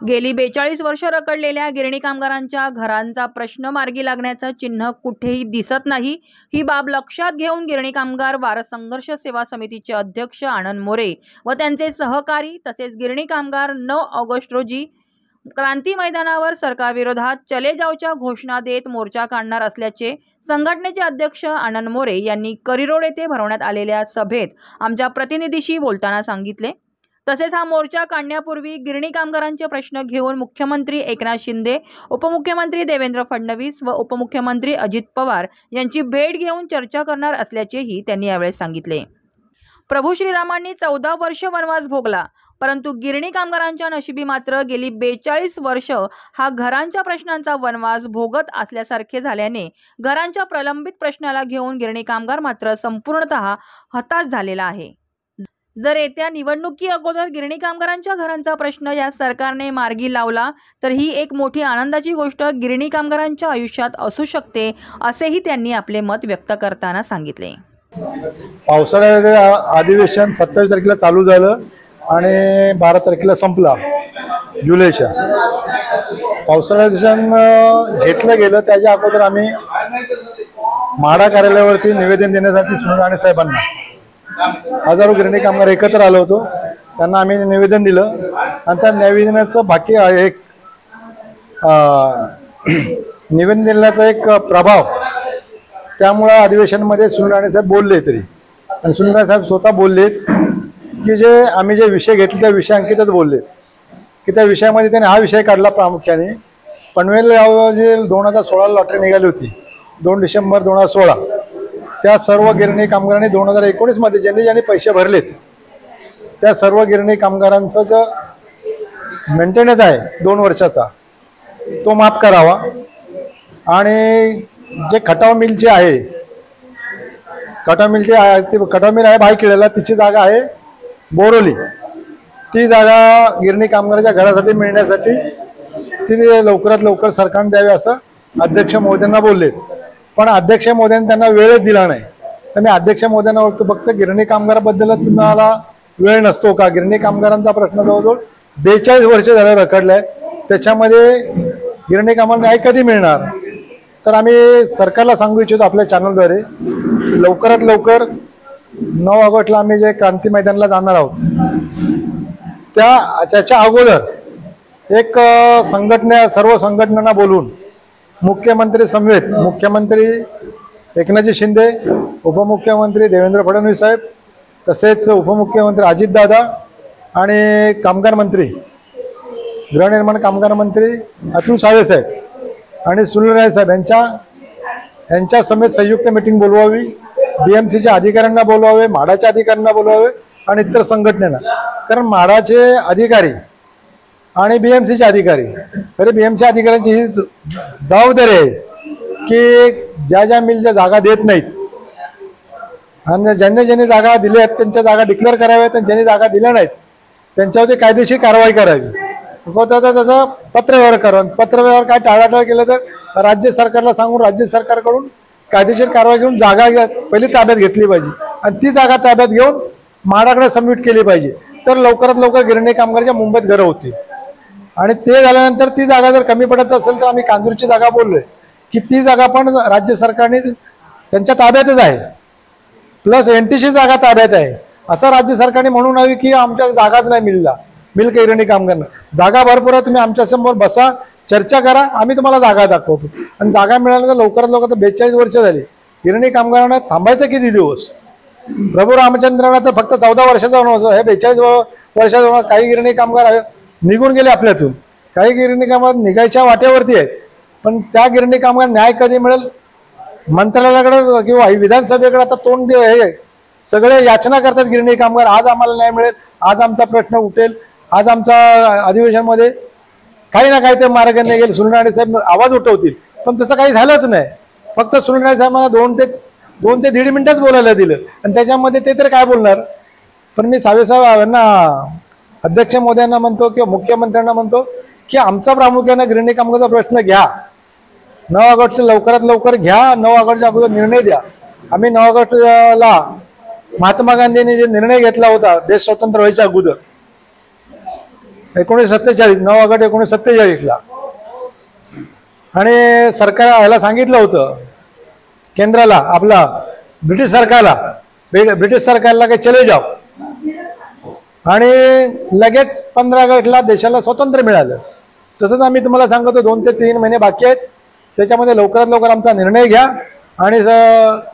गेली 42 वर्ष रखडलेल्या गिरणी कामगारांच्या घरांचा प्रश्न मार्गी लागण्याचं चिन्ह कुठेही दिसत नाही। ही बाब लक्षात घेऊन गिरणी कामगार वार संघर्ष सेवा समितीचे अध्यक्ष आनंद मोरे व त्यांचे सहकारी तसेच गिरणी कामगार 9 ऑगस्ट रोजी क्रांती मैदानावर सरकारविरोधात चले जावच्या घोषणा देत मोर्चा काढणार असल्याचे संघटनेचे अध्यक्ष आनंद मोरे यांनी करिरोड येथे भरवण्यात आलेल्या सभेत आमच्या प्रतिनिधीशी बोलताना सांगितले। तसेच हा मोर्चा काढण्यापूर्वी गिरणी कामगारांचे प्रश्न घेऊन मुख्यमंत्री एकनाथ शिंदे, उपमुख्यमंत्री देवेंद्र फडणवीस व उपमुख्यमंत्री अजित पवार यांची भेट घेऊन चर्चा करणार असल्याचेही त्यांनी यावेळी सांगितले। प्रभू श्रीरामांनी 14 वर्ष वनवास भोगला, परंतु गिरणी कामगारांच्या नशिबी मात्र गेली 42 वर्ष हा घरांच्या प्रश्नांचा वनवास भोगत असल्यासारखे झाल्याने घरांच्या प्रलंबित प्रश्नाला घेऊन गिरणी कामगार मात्र संपूर्णतः हताश झालेला आहे। जर येत्या निवडणुकी अगोदर गिरणी कामगारांच्या घरांचा प्रश्न या सरकारने मार्गी लावला तर ही एक मोठी आनंदाची गोष्ट गिरणी कामगारांच्या आयुष्यात असू शकते, असेही त्यांनी आपले मत व्यक्त करताना सांगितले। पावसाळ्याचे अधिवेशन 27 तारखेला चालू झालं आणि 12 तारखेला संपला जुलैच्या। पावसाळ्याचं अधिवेशन घेतलं गेलं त्याच्या अगोदर आम्ही म्हाडा कार्यालयावरती निवेदन देण्यासाठी सुनील राणे साहेबांना हजारो गिरणी कामगार एकत्र आलो होतो। त्यांना आम्ही निवेदन दिलं आणि त्या निवेदनाचं बाकी एक निवेदन दिल्याचा एक प्रभाव त्यामुळे अधिवेशनामध्ये सुनील राणे साहेब बोलले तरी आणि सुनील राणे साहेब स्वतः बोललेत की जे आम्ही जे विषय घेतले त्या विषयांकितच बोललेत की त्या विषयामध्ये त्यांनी हा विषय काढला प्रामुख्याने पनवेल जे 2016 लॉटरी निघाली होती 2 डिसेंबर 2016 त्या सर्व गिरणी कामगारांनी 2019 मध्ये ज्यांनी पैसे भरलेत त्या सर्व गिरणी कामगारांचा जो मेंटेनन्स आहे 2 वर्षाचा तो माफ करावा आणि जे खटाव मिलचे आहे खटाव मिलचे आहे खटाव मिल आहे भाईखेड्याला तिची जागा आहे बोरोली ती जागा गिरणी कामगारांच्या घरासाठी मिळण्यासाठी ती लवकरात लवकर सरकारने द्यावी असं अध्यक्ष महोदयांना बोललेत। पण अध्यक्ष महोदयांनी त्यांना वेळच दिला नाही। तर मी अध्यक्ष महोदयांना ओळखतो फक्त गिरणी कामगाराबद्दल तुम्हाला वेळ नसतो का? गिरणी कामगारांचा प्रश्न जवळजवळ 42 वर्ष झालं रखडलाय, त्याच्यामध्ये गिरणी कामगारांना न्याय कधी मिळणार? तर आम्ही सरकारला सांगू इच्छितो आपल्या चॅनलद्वारे लवकरात लवकर 9 ऑगस्टला आम्ही जे क्रांती मैदानाला जाणार आहोत त्याच्या अगोदर एक सर्व संघटनांना बोलून मुख्यमंत्री समवेत मुख्यमंत्री एकनाथजी शिंदे, उपमुख्यमंत्री देवेंद्र फडणवीस साहेब तसेच उपमुख्यमंत्री अजितदादा आणि कामगार मंत्री गृहनिर्माण कामगार मंत्री अतुल सावे साहेब आणि सुनील राणे साहेब यांच्या समेत संयुक्त मीटिंग बोलवावी। BMCच्या अधिकाऱ्यांना बोलवावे, म्हाडाच्या अधिकाऱ्यांना बोलवावे आणि इतर संघटनेला, कारण म्हाडाचे अधिकारी आणि BMCचे अधिकारी तरी BMC अधिकाऱ्यांची ही जबाबदारी आहे की ज्या मिलच्या जागा देत नाहीत आणि ज्यांनी जागा दिल्या आहेत त्यांच्या जागा डिक्लेअर कराव्यात आणि ज्यांनी जागा दिल्या नाहीत त्यांच्यावरती कायदेशीर कारवाई करावी। त्याचा पत्रव्यवहार करावा, पत्रव्यवहार काय टाळाटाळ केलं तर राज्य सरकारला सांगून राज्य सरकारकडून कायदेशीर कारवाई घेऊन जागा पहिली ताब्यात घेतली पाहिजे आणि ती जागा ताब्यात घेऊन म्हाडाकडे सबमिट केली पाहिजे। तर लवकरात लवकर गिरणी कामगारांच्या मुंबईत घरं होती आणि ते झाल्यानंतर ती जागा जर कमी पडत असेल तर आम्ही कांजूरची जागा बोललोय की ती जागा पण राज्य सरकारने त्यांच्या ताब्यातच आहे, प्लस NTची जागा ताब्यात आहे। असं राज्य सरकारने म्हणून हवी की आमच्या जागाच नाही मिल गिरणी कामगारांना जागा भरपूर आहे, तुम्ही आमच्यासमोर बसा, चर्चा करा, आम्ही तुम्हाला जागा दाखवतो आणि जागा मिळाल्यानंतर लवकरात लवकर 42 वर्ष झाली गिरणी कामगारांना थांबायचं किती दिवस? प्रभू रामचंद्रांना तर फक्त 14 वर्षाचा होणार हे 42 वर्षाचा। काही गिरणी कामगार निघून गेले आपल्यातून, काही गिरणी कामगार निघायच्या वाट्यावरती आहेत, पण त्या गिरणी कामगार न्याय कधी मिळेल? मंत्रालयाकडे किंवा विधानसभेकडे आता तोंड हे सगळे याचना करतात गिरणी कामगार, आज आम्हाला न्याय मिळेल, आज आमचा प्रश्न उठेल, आज आमचा अधिवेशनमध्ये काही ना काही ते मार्ग निघेल, सुनील राणे साहेब आवाज उठवतील, पण तसं काही झालंच नाही। फक्त सुनील राणे साहेबांना 2 ते 1.5 मिनिटच बोलायला दिलं आणि त्याच्यामध्ये ते तर काय बोलणार? पण मी सावे साहेबांना अध्यक्ष महोदयांना म्हणतो किंवा मुख्यमंत्र्यांना म्हणतो की आमचा प्रामुख्याने गिरणी कामगारांचा प्रश्न घ्या, 9 ऑगस्ट लवकरात लवकर घ्या, 9 ऑगस्टच्या अगोदर निर्णय द्या। आम्ही 9 ऑगस्टला महात्मा गांधींनी जे निर्णय घेतला होता देश स्वतंत्र व्हायच्या अगोदर 1947 9 ऑगस्ट 1947ला. आणि सरकार ह्याला सांगितलं होतं केंद्राला, आपला ब्रिटिश सरकारला काही चले जाव, आणि लगेच 15 ऑगस्टला देशाला स्वातंत्र्य मिळालं. तसंच आम्ही तुम्हाला सांगतो 2 ते 3 महिने बाकी आहेत, त्याच्यामध्ये लवकरात लवकर आमचा निर्णय घ्या आणि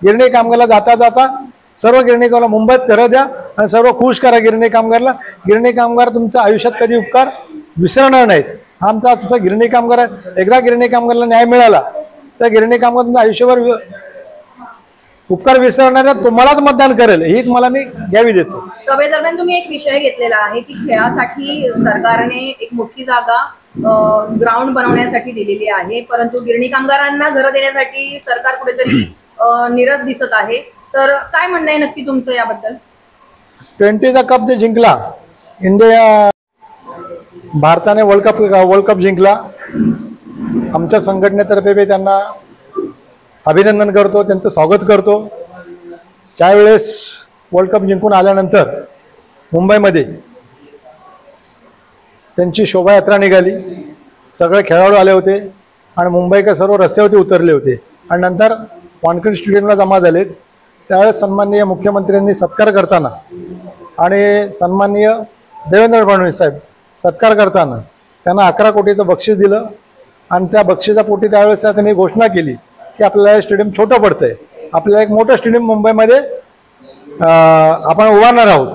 गिरणी कामगारला जाता जाता सर्व गिरणी कामगारला मुंबईत घरं द्या आणि सर्व खुश करा गिरणी कामगारला. गिरणी कामगार तुमच्या आयुष्यात कधी उपकार विसरणार नाहीत. आमचा तसा गिरणी कामगार आहे, एकदा गिरणी कामगारला न्याय मिळाला तर गिरणी कामगार तुमच्या आयुष्यभर उपकार विसरणाऱ्या तुम्हालाच मतदान करेल, ही मला मी घ्यावी देतो. सभेदरम्यान तुम्ही एक विषय घेतलेला आहे की खेळासाठी सरकारने एक मोठी जागा ग्राउंड बनवण्यासाठी दिलेली आहे, परंतु गिरणी कामगारांना घरं देण्यासाठी सरकार कुठेतरी निरस दिसत आहे. तर काय म्हणणं आहे नक्की तुमचं याबद्दल? 20चा कप जे जिंकला इंडिया, भारताने वर्ल्ड कप जिंकला, आमच्या संघटनेतर्फे मी त्यांना अभिनंदन करतो, त्यांचं स्वागत करतो. त्यावेळेस वर्ल्ड कप जिंकून आल्यानंतर मुंबईमध्ये त्यांची शोभायात्रा निघाली, सगळे खेळाडू आले होते आणि मुंबईकर सर्व रस्त्यावरती उतरले होते आणि नंतर वानखेडे स्टेडियमला जमा झाले. त्यावेळेस सन्माननीय मुख्यमंत्र्यांनी सत्कार करताना आणि सन्माननीय देवेंद्र फडणवीस साहेब सत्कार करताना त्यांना 11 कोटीचं बक्षीस दिलं आणि त्या बक्षिसापोटी त्यावेळेस त्यांनी घोषणा केली की आपल्याला हे स्टेडियम छोटं पडतंय, आपल्याला एक मोठं स्टेडियम मुंबईमध्ये आपण उभारणार आहोत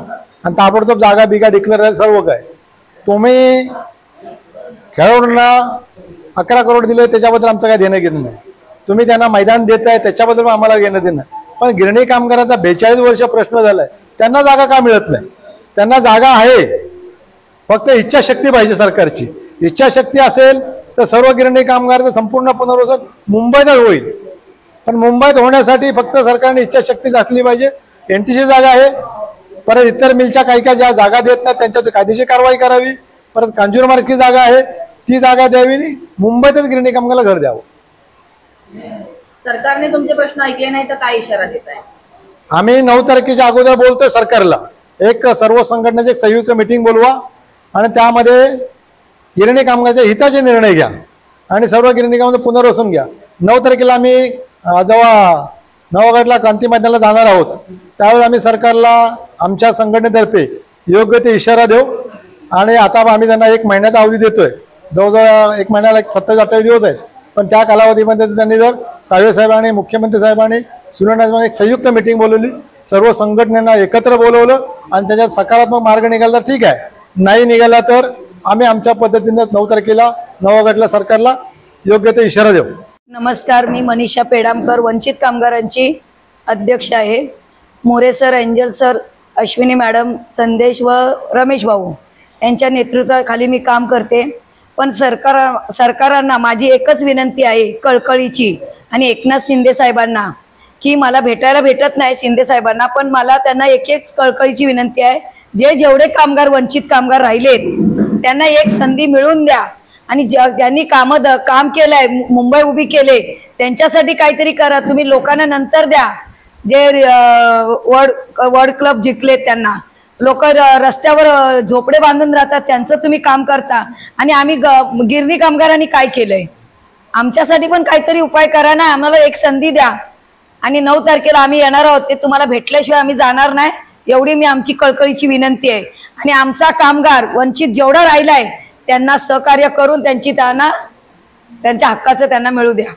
आणि ताबडतोब जागा बिगा डिक्लेअर झाली सर्व काय. तुम्ही खेळाडूंना 11 करोड दिले त्याच्याबद्दल आमचं काय देणं घेणं नाही, तुम्ही त्यांना मैदान देत आहे त्याच्याबद्दल आम्हाला घेणं देणं. पण गिरणी कामगारांचा 42 वर्ष प्रश्न झालाय, त्यांना जागा का मिळत नाही? त्यांना जागा आहे, फक्त इच्छाशक्ती पाहिजे सरकारची. इच्छाशक्ती असेल तर सर्व गिरणी कामगारांचं संपूर्ण पुनर्वसन मुंबईतच होईल. पण मुंबईत होण्यासाठी फक्त सरकारने इच्छाशक्तीच असली पाहिजे. NTC जागा आहे, परत इतर मिलच्या काही ज्या जागा देत नाहीत त्यांच्यावर कायदेशीर कारवाई करावी. परत कांजूरमार्गची जागा आहे ती जागा द्यावी आणि मुंबईतच गिरणी कामगाराला घर द्यावं. सरकारने तुमचे प्रश्न ऐकले नाही तर काय इशारा देत आहे? आम्ही 9 तारखेच्या अगोदर बोलतोय सरकारला, एक सर्व संघटनेची एक संयुक्त मीटिंग बोलवा आणि त्यामध्ये गिरणी कामगारांच्या हिताचे निर्णय घ्या आणि सर्व गिरणी कामगार पुनर्वसन घ्या. 9 तारखेला आम्ही जेव्हा 9 ऑगस्टला क्रांती मैदानाला जाणार आहोत त्यावेळेस आम्ही सरकारला आमच्या संघटनेतर्फे योग्य ते इशारा देऊ. आणि आता आम्ही त्यांना 1 महिन्याचा अवधी देतोय, जवळजवळ 1 महिन्याला 27-28 दिवस आहेत. पण त्या कालावधीमध्ये त्यांनी जर सावे साहेबांनी, मुख्यमंत्री साहेबांनी, सुनील एक संयुक्त मीटिंग बोलवली, सर्व संघटनेला एकत्र बोलवलं आणि त्याच्यात सकारात्मक मार्ग निघाला तर ठीक आहे, नाही निघाला तर आम्ही आमच्या पद्धतीनं 9 तारखेला 9 ऑगस्टला सरकारला योग्य ते इशारा देऊ. नमस्कार, मी मनीषा पेडामकर, वंचित कामगारांची अध्यक्ष आहे. More sir, angel sir, Ashwini madam, संदेश व रमेश भाऊ यांच्या नेतृत्वाखाली मी काम करते. पण सरकारांना माझी एकच विनंती आहे कळकळीची आणि एकनाथ शिंदे साहेबांना, की मला भेटायला भेटत नाही शिंदे साहेबांना, पण मला त्यांना एक कळकळीची विनंती आहे, जेवढे कामगार वंचित कामगार राहिलेत त्यांना एक संधी मिळवून द्या आणि ज्यांनी काम केलंय, मुंबई उभी केले, त्यांच्यासाठी काहीतरी करा. तुम्ही लोकांना नंतर द्या, जे वर्ल्ड क्लब जिंकलेत त्यांना. लोक रस्त्यावर झोपडे बांधून राहतात, त्यांचं तुम्ही काम करता आणि आम्ही गिरणी कामगारांनी काय केलंय, आमच्यासाठी पण काहीतरी उपाय करा ना. आम्हाला एक संधी द्या आणि 9 तारखेला आम्ही येणार आहोत, ते तुम्हाला भेटल्याशिवाय आम्ही जाणार नाही, एवढी मी आमची कळकळीची विनंती आहे. आणि आमचा कामगार वंचित जेवढा राहिलाय त्यांना सहकार्य करून त्यांच्या हक्काचं त्यांना मिळू द्या.